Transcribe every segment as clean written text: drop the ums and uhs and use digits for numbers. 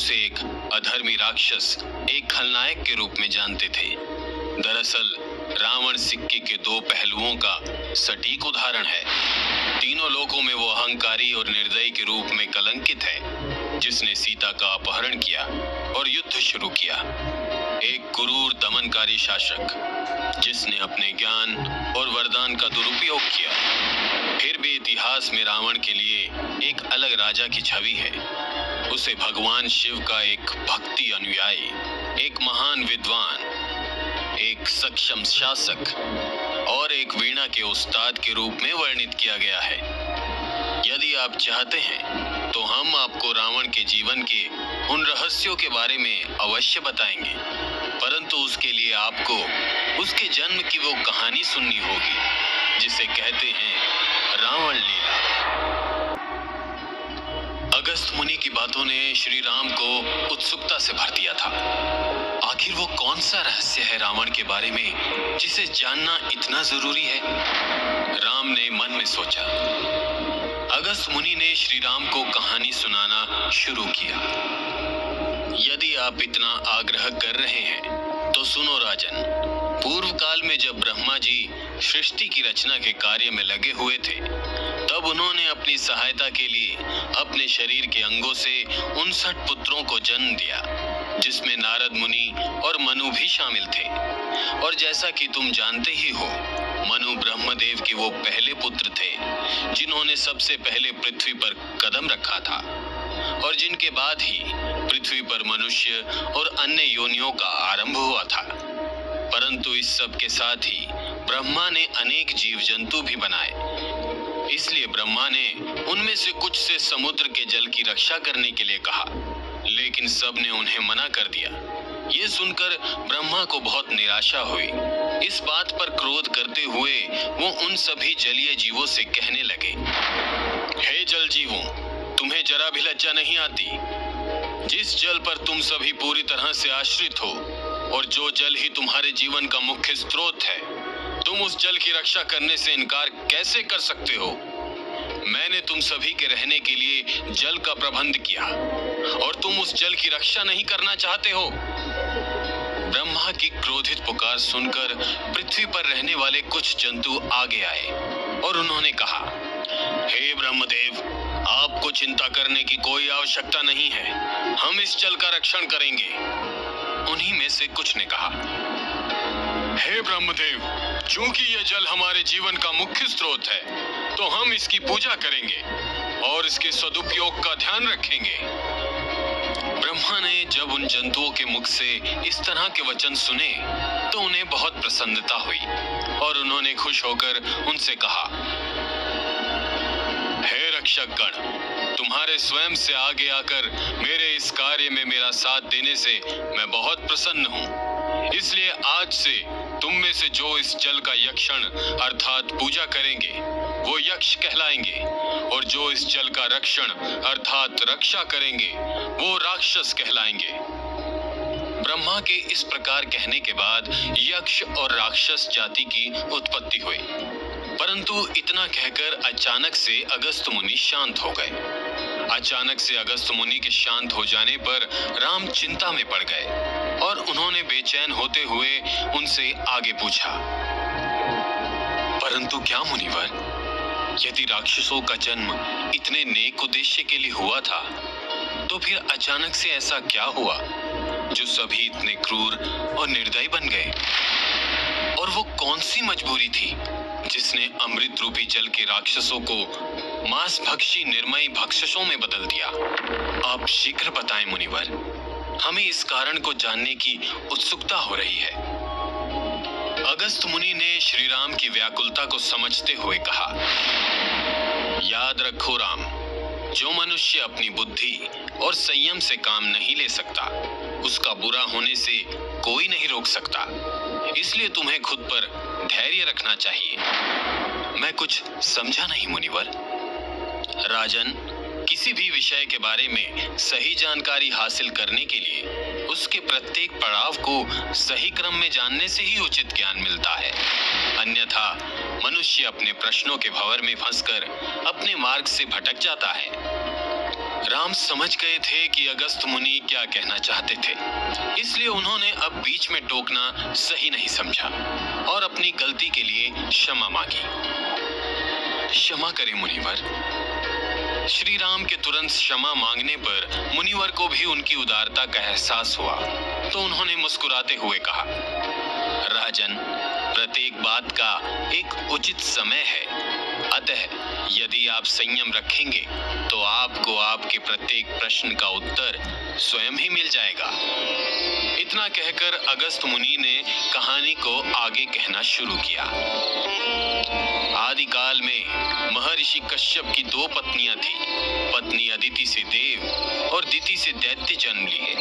उसे एक अधर्मी राक्षस, एक खलनायक के रूप में जानते थे। दरअसल रावण सिक्के के दो पहलुओं का सटीक उदाहरण है। तीनों लोकों में वो अहंकारी और निर्दयी के रूप में कलंकित है, जिसने सीता का अपहरण किया और युद्ध शुरू किया। एक क्रूर दमनकारी शासक, जिसने अपने ज्ञान और वरदान का दुरुपयोग किया। फिर भी इतिहास में रावण के लिए एक अलग राजा की छवि है। उसे भगवान शिव का एक भक्ति अनुयायी, एक महान विद्वान, एक सक्षम शासक और एक वीणा के उस्ताद के रूप में वर्णित किया गया है। यदि आप चाहते हैं तो हम आपको रावण के जीवन के उन रहस्यों के बारे में अवश्य बताएंगे, परंतु उसके लिए आपको उसके जन्म की वो कहानी सुननी होगी जिसे कहते हैं रावण लीला। अगस्त मुनि की बातों ने श्री राम को उत्सुकता से भर दिया था। आखिर वो कौन सा रहस्य है रावण के बारे में जिसे जानना इतना जरूरी है? राम ने मन में सोचा। अगस्त मुनि ने श्री राम को कहानी सुनाना शुरू किया। यदि आप इतना आग्रह कर रहे हैं तो सुनो राजन। पूर्व काल में जब ब्रह्मा जी सृष्टि की रचना के कार्य में लगे हुए थे, तब उन्होंने अपनी सहायता के लिए अपने शरीर के अंगों से 59 पुत्रों को जन्म दिया, जिसमें नारद मुनि और मनु भी शामिल थे। और जैसा कि तुम जानते ही हो, मनु ब्रह्मदेव के वो पहले पुत्र थे जिन्होंने सबसे पहले पृथ्वी पर कदम रखा था, और जिनके बाद ही पृथ्वी पर मनुष्य और अन्य योनियों का आरंभ हुआ था। परंतु इस सब के साथ ही ब्रह्मा ने अनेक जीव जंतु भी बनाए। इसलिए ब्रह्मा ने उनमें से कुछ से समुद्र के जल की रक्षा करने के लिए कहा, लेकिन सब ने उन्हें मना कर दिया। ये सुनकर ब्रह्मा को बहुत निराशा हुई। इस बात पर क्रोध करते हुए वो उन सभी जलीय जीवों से कहने लगे, हे जल जीवों, तुम्हें जरा भी लज्जा नहीं आती? जिस जल पर तुम सभी पूरी तरह से आश्रित हो और जो जल ही तुम्हारे जीवन का मुख्य स्रोत है, तुम उस जल की रक्षा करने से इनकार कैसे कर सकते हो? मैंने तुम सभी के रहने के लिए जल का प्रबंध किया और तुम उस जल की रक्षा नहीं करना चाहते हो। ब्रह्मा की क्रोधित पुकार सुनकर पृथ्वी पर रहने वाले कुछ जंतु आगे आए और उन्होंने कहा, हे ब्रह्मदेव, आपको चिंता करने की कोई आवश्यकता नहीं है, हम इस जल का रक्षण करेंगे। उन्हीं में से कुछ ने कहा, हे ब्रह्मदेव, चूंकि यह जल हमारे जीवन का मुख्य स्रोत है, तो हम इसकी पूजा करेंगे और इसके सदुपयोग का ध्यान रखेंगे। ब्रह्मा ने जब उन जंतुओं के मुख से इस तरह के वचन सुने तो उन्हें बहुत प्रसन्नता हुई और उन्होंने खुश होकर उनसे कहा, हे रक्षक गण, तुम्हारे स्वयं से आगे आकर मेरे इस कार्य में मेरा साथ देने से मैं बहुत प्रसन्न हूँ। इसलिए आज से तुम में से जो इस जल का यक्षण अर्थात पूजा करेंगे वो यक्ष कहलाएंगे, और जो इस जल का रक्षण अर्थात रक्षा करेंगे वो राक्षस कहलाएंगे। ब्रह्मा के इस प्रकार कहने के बाद यक्ष और राक्षस जाति की उत्पत्ति हुई। परंतु इतना कहकर अचानक से अगस्त मुनि शांत हो गए। अचानक से अगस्त मुनि के शांत हो जाने पर राम चिंता में पड़ गए और उन्होंने बेचैन होते हुए उनसे आगे पूछा, परंतु क्या मुनिवर, यदि राक्षसों का जन्म इतने नेक उद्देश्य के लिए हुआ था, तो फिर अचानक से ऐसा क्या हुआ जो सभी इतने क्रूर और निर्दयी बन गए? और वो कौन सी मजबूरी थी जिसने अमृत रूपी जल के राक्षसों को मांस भक्षी निर्मयी भक्षसों में बदल दिया? आप शीघ्र बताएं मुनिवर, हमें इस कारण को जानने की उत्सुकता हो रही है। अगस्त मुनि ने श्री राम की व्याकुलता को समझते हुए कहा, याद रखो राम, जो मनुष्य अपनी बुद्धि और संयम से काम नहीं ले सकता, उसका बुरा होने से कोई नहीं रोक सकता। इसलिए तुम्हें खुद पर धैर्य रखना चाहिए। मैं कुछ समझा नहीं मुनिवर। राजन, किसी भी विषय के बारे में सही जानकारी हासिल करने के लिए उसके प्रत्येक पड़ाव को सही क्रम में जानने से ही उचित ज्ञान मिलता है। अन्यथा मनुष्य अपने प्रश्नों के भंवर में फंसकर अपने मार्ग से भटक जाता है। राम समझ गए थे कि अगस्त मुनि क्या कहना चाहते थे, इसलिए उन्होंने अब बीच में टोकना सही नहीं समझा और अपनी गलती के लिए क्षमा मांगी। क्षमा करें मुनिवर। श्री राम के तुरंत क्षमा मांगने पर मुनिवर को भी उनकी उदारता का एहसास हुआ, तो उन्होंने मुस्कुराते हुए कहा, राजन, प्रत्येक बात का एक उचित समय है। अतः यदि आप संयम रखेंगे तो आपको आपके प्रत्येक प्रश्न का उत्तर स्वयं ही मिल जाएगा। इतना कहकर अगस्त मुनि ने कहानी को आगे कहना शुरू किया। आदिकाल में महर्षि कश्यप की 2 पत्नियां थी। पत्नी अदिति से देव और दिति से दैत्य जन्म लिए।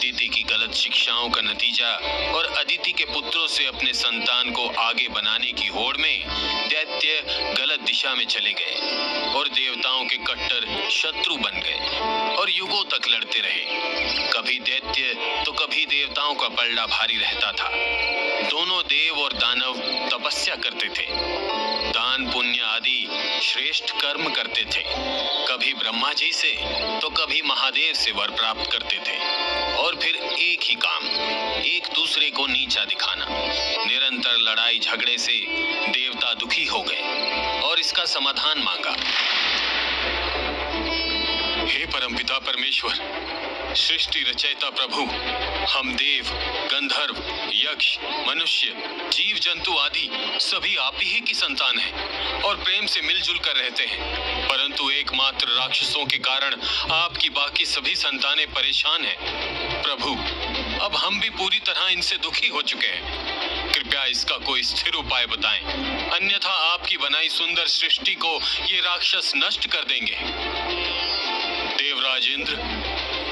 दिति की गलत शिक्षाओं का नतीजा और अदिति के पुत्रों से अपने संतान को आगे बनाने की होड़ में दैत्य गलत दिशा में चले गए और देवताओं के कट्टर शत्रु बन गए और युगों तक लड़ते रहे। कभी दैत्य तो कभी देवताओं का पलड़ा भारी रहता था। दोनों देव और दानव तपस्या करते थे, दान पुण्य आदि श्रेष्ठ कर्म करते थे। कभी ब्रह्मा जी से तो कभी महादेव से वर प्राप्त करते थे और फिर एक ही काम, एक दूसरे को नीचा दिखाना। निरंतर लड़ाई झगड़े से देवता दुखी हो गए और इसका समाधान मांगा। हे परमपिता परमेश्वर, सृष्टि रचयिता प्रभु, हम देव, गंधर्व, यक्ष, मनुष्य, जीव जंतु आदि सभी आप ही की संतान हैं और प्रेम से मिलजुल कर रहते हैं, परंतु एकमात्र राक्षसों के कारण आपकी बाकी सभी संतानें परेशान हैं। प्रभु, अब हम भी पूरी तरह इनसे दुखी हो चुके हैं। कृपया इसका कोई स्थिर उपाय बताएं, अन्यथा आपकी बनाई सुंदर सृष्टि को ये राक्षस नष्ट कर देंगे। देवराज इंद्र,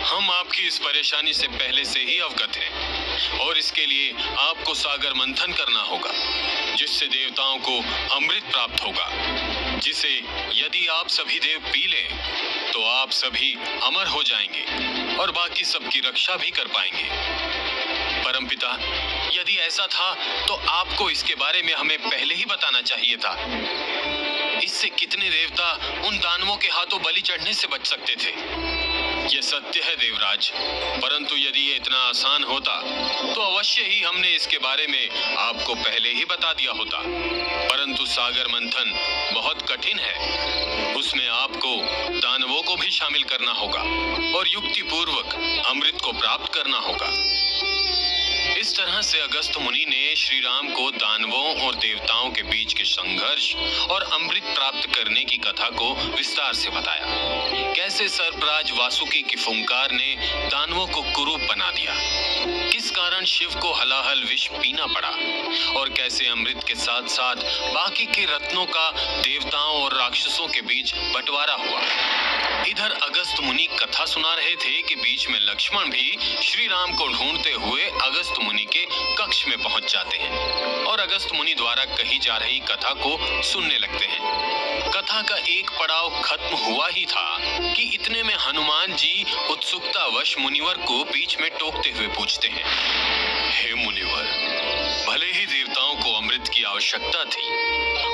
हम आपकी इस परेशानी से पहले से ही अवगत हैं और इसके लिए आपको सागर मंथन करना होगा, जिससे देवताओं को अमृत प्राप्त होगा, जिसे यदि आप सभी देव पी लें तो आप सभी अमर हो जाएंगे और बाकी सबकी रक्षा भी कर पाएंगे। परमपिता, यदि ऐसा था तो आपको इसके बारे में हमें पहले ही बताना चाहिए था। इससे कितने देवता उन दानवों के हाथों बलि चढ़ने से बच सकते थे। यह सत्य है देवराज, परंतु यदि ये इतना आसान होता तो अवश्य ही हमने इसके बारे में आपको पहले ही बता दिया होता। परंतु सागर मंथन बहुत कठिन है, उसमें आपको दानवों को भी शामिल करना होगा और युक्ति पूर्वक अमृत को प्राप्त करना होगा। इस तरह से अगस्त मुनि ने श्री राम को दानवों और देवताओं के बीच के संघर्ष और अमृत प्राप्त करने की कथा को विस्तार से बताया। कैसे सर्पराज वासुकी की फुंकार ने दानवों को कुरूप बना दिया, किस कारण शिव को हलाहल विष पीना पड़ा और कैसे अमृत के साथ साथ बाकी के रत्नों का देवताओं और राक्षसों के बीच बंटवारा हुआ। इधर अगस्त मुनि कथा सुना रहे थे कि बीच में लक्ष्मण भी श्री राम को ढूंढते हुए अगस्त मुनि के कक्ष में पहुंच जाते हैं और अगस्त मुनि द्वारा कही जा रही कथा को सुनने लगते हैं। कथा का एक पड़ाव खत्म हुआ ही था कि इतने में हनुमान जी उत्सुकतावश मुनिवर को बीच में टोकते हुए पूछते हैं, हे मुनिवर, भले ही देवताओं को अमृत की आवश्यकता थी,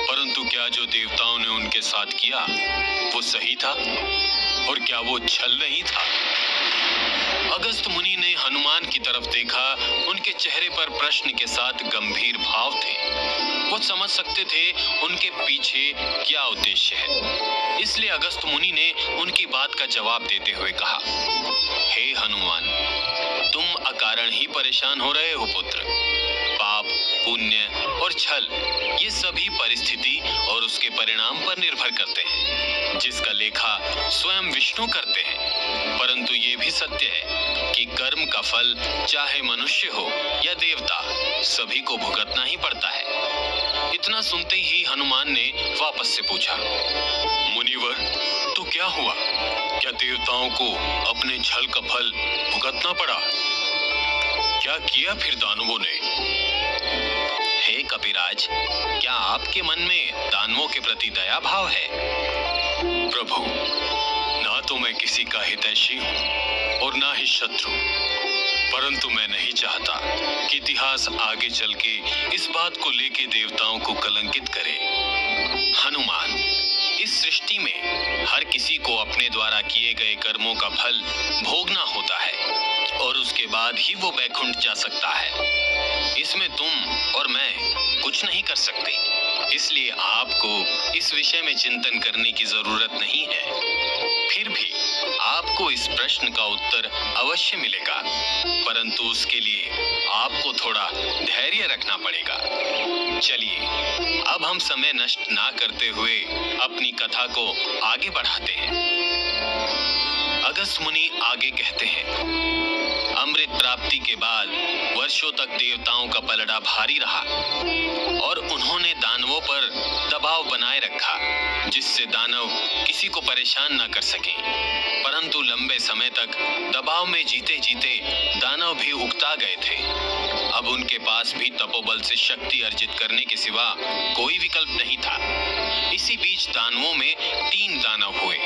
परंतु क्या जो देवताओं ने उनके साथ किया वो सही था और क्या वो छल नहीं था? अगस्त मुनि ने हनुमान की तरफ देखा। उनके चेहरे पर प्रश्न के साथ गंभीर भाव थे। वो समझ सकते थे उनके पीछे क्या उद्देश्य है, इसलिए अगस्त मुनि ने उनकी बात का जवाब देते हुए कहा, हे हनुमान, तुम अकारण ही परेशान हो रहे हो पुत्र। पाप, पुण्य और छल ये सभी परिस्थिति और उसके परिणाम पर निर्भर करते हैं, जिसका लेखा स्वयं विष्णु करते हैं। परंतु ये भी सत्य है कि कर्म का फल चाहे मनुष्य हो या देवता, सभी को भुगतना ही पड़ता है। इतना सुनते ही हनुमान ने वापस से पूछा, मुनिवर, तो क्या हुआ? क्या देवताओं को अपने छल का फल भुगतना पड़ा? क्या किया फिर दानवों ने? हे कपिराज, क्या आपके मन में दानवों के प्रति दया भाव है? प्रभु, ना तो मैं किसी का हितैषी हूँ और ना ही शत्रु, परंतु मैं नहीं चाहता कि इतिहास आगे चल के इस बात को लेके देवताओं को कलंकित करे। हनुमान, इस सृष्टि में हर किसी को अपने द्वारा किए गए कर्मों का फल भोगना होता है और उसके बाद ही वो वैकुंठ जा सकता है। इसमें तुम और मैं कुछ नहीं कर सकते, इसलिए आपको इस विषय में चिंतन करने की जरूरत नहीं है। फिर भी आपको इस प्रश्न का उत्तर अवश्य मिलेगा, परंतु उसके लिए आपको थोड़ा धैर्य रखना पड़ेगा। चलिए अब हम समय नष्ट ना करते हुए अपनी कथा को आगे बढ़ाते हैं। अगस्त्य मुनि आगे कहते हैं, अमृत प्राप्ति के बाद वर्षों तक देवताओं का पलड़ा भारी रहा और उन्होंने दानवों पर दबाव बनाए रखा, जिससे दानव किसी को परेशान न कर सकें। परंतु लंबे समय तक दबाव में जीते जीते दानव भी उकता गए थे। अब उनके पास भी तपोबल से शक्ति अर्जित करने के सिवा कोई विकल्प नहीं था। इसी बीच दानवों में 3 दानव हुए,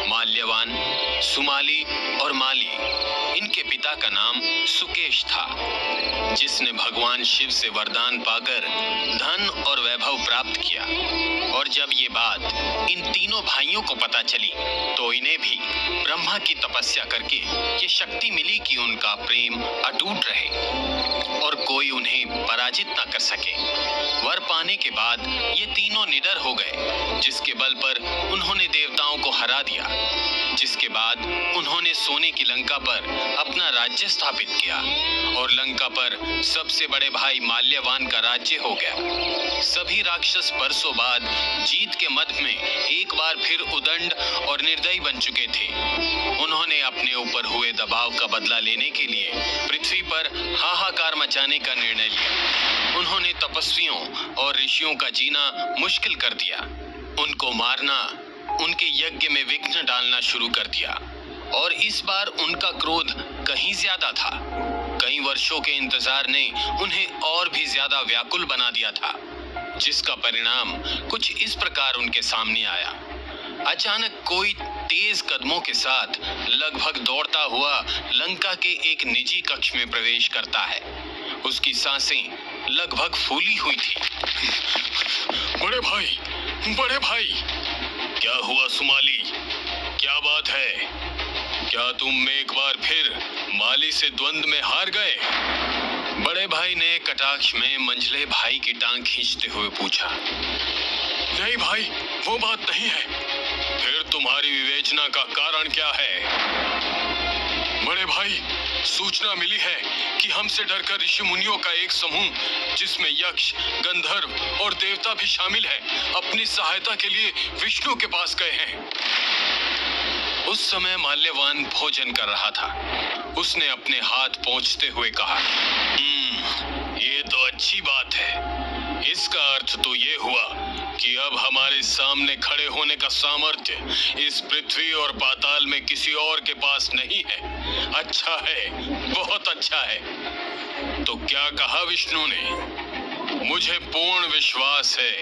माल्यवान, सुमाली और माली। इनके पिता का नाम सुकेश था, जिसने भगवान शिव से वरदान पाकर धन और वैभव प्राप्त किया। और जब ये बात इन तीनों भाइयों को पता चली तो इन्हें भी ब्रह्मा की तपस्या करके ये शक्ति मिली कि उनका प्रेम अटूट रहे और कोई उन्हें पराजित न कर सके। वर पाने के बाद ये तीनों निडर हो गए, जिसके बल पर उन्होंने देवताओं को हरा दिया। जिसके बाद उन्होंने सोने की लंका पर अपना राज्य स्थापित किया और लंका पर सबसे बड़े भाई माल्यवान का राज्य हो गया। सभी राक्षस बरसों बाद जीत के मद में एक बार फिर उदंड और निर्दयी बन चुके थे। उन्होंने अपने ऊपर हुए दबाव का बदला लेने के लिए पृथ्वी पर हाहाकार मचाने का निर्णय लिया। उन्होंने तपस्वियों और ऋषियों का जीना मुश्किल कर दिया। उनको मारना, उनके यज्ञ में विघ्न डालना शुरू कर दिया और इस बार उनका क्रोध कहीं ज्यादा था। कई वर्षों के इंतजार ने उन्हें और भी ज्यादा व्याकुल बना दिया था, जिसका परिणाम कुछ इस प्रकार उनके सामने आया। अचानक कोई तेज कदमों के साथ लगभग दौड़ता हुआ लंका के एक निजी कक्ष में प्रवेश करता है। उसकी सांसें लगभग फूली हुई थी। बड़े भाई, क्या हुआ सुमाली? क्या बात है? क्या तुम एक बार फिर माली से द्वंद्व में हार गए? बड़े भाई ने कटाक्ष में मंझले भाई की टांग खींचते हुए पूछा। नहीं भाई, वो बात नहीं है। फिर तुम्हारी विवेचना का कारण क्या है? बड़े भाई, सूचना मिली है कि हमसे डरकर ऋषि मुनियों का एक समूह, जिसमें यक्ष, गंधर्व और देवता भी शामिल हैं, अपनी सहायता के लिए विष्णु के पास गए हैं। उस समय माल्यवान भोजन कर रहा था। उसने अपने हाथ पोंछते हुए कहा, ये तो अच्छी बात है। इसका अर्थ तो ये हुआ कि अब हमारे सामने खड़े होने का सामर्थ्य इस पृथ्वी और पाताल में किसी और के पास नहीं है। अच्छा है, बहुत अच्छा है। तो क्या कहा विष्णु ने? मुझे पूर्ण विश्वास है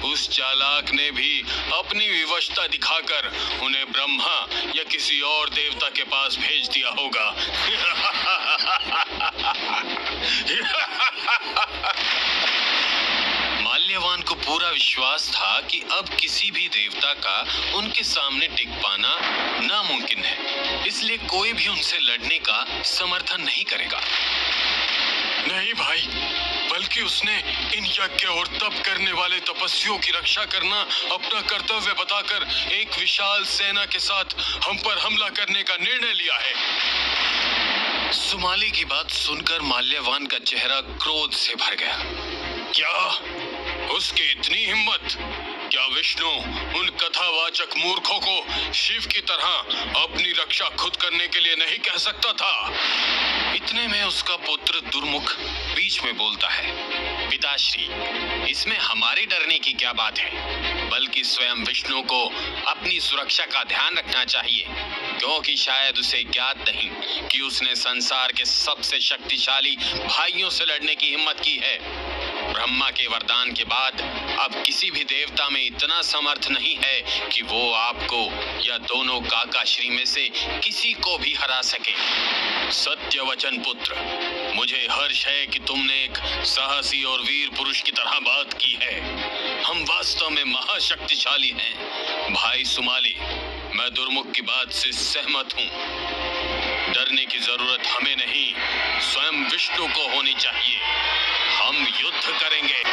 उस चालाक ने भी अपनी विवशता दिखाकर उन्हें ब्रह्मा या किसी और देवता के पास भेज दिया होगा। माल्यवान को पूरा विश्वास था कि अब किसी भी देवता का उनके सामने टिक पाना नामुमकिन है, इसलिए कोई भी उनसे लड़ने का समर्थन नहीं करेगा। नहीं भाई, बल्कि उसने इन यज्ञ और तप करने वाले तपस्वियों की रक्षा करना अपना कर्तव्य बताकर एक विशाल सेना के साथ हम पर हमला करने का निर्णय लिया है। सुमाली की बात सुनकर माल्यवान का चेहरा क्रोध से भर गया। क्या उसकी इतनी हिम्मत? क्या विष्णु उन कथावाचक मूर्खों को शिव की तरह अपनी रक्षा खुद करने के लिए नहीं कह सकता था? इतने में उसका पुत्र दुर्मुख बीच में बोलता है, पिताश्री, इसमें हमारे डरने की क्या बात है, बल्कि स्वयं विष्णु को अपनी सुरक्षा का ध्यान रखना चाहिए, क्योंकि शायद उसे ज्ञात नहीं कि उसने संसार के सबसे शक्तिशाली भाइयों से लड़ने की हिम्मत की है। ब्रह्मा के वरदान के बाद अब किसी भी देवता में इतना समर्थ नहीं है कि वो आपको या दोनों काकाश्री में से किसी को भी हरा सके। सत्यवचन पुत्र, मुझे हर्ष है कि तुमने एक साहसी और वीर पुरुष की तरह बात की है। हम वास्तव में महाशक्तिशाली हैं। भाई सुमाली, मैं दुर्मुख की बात से सहमत हूँ। डरने की जरूरत हमें नहीं, स्वयं विष्णु को होनी चाहिए। हम युद्ध करेंगे।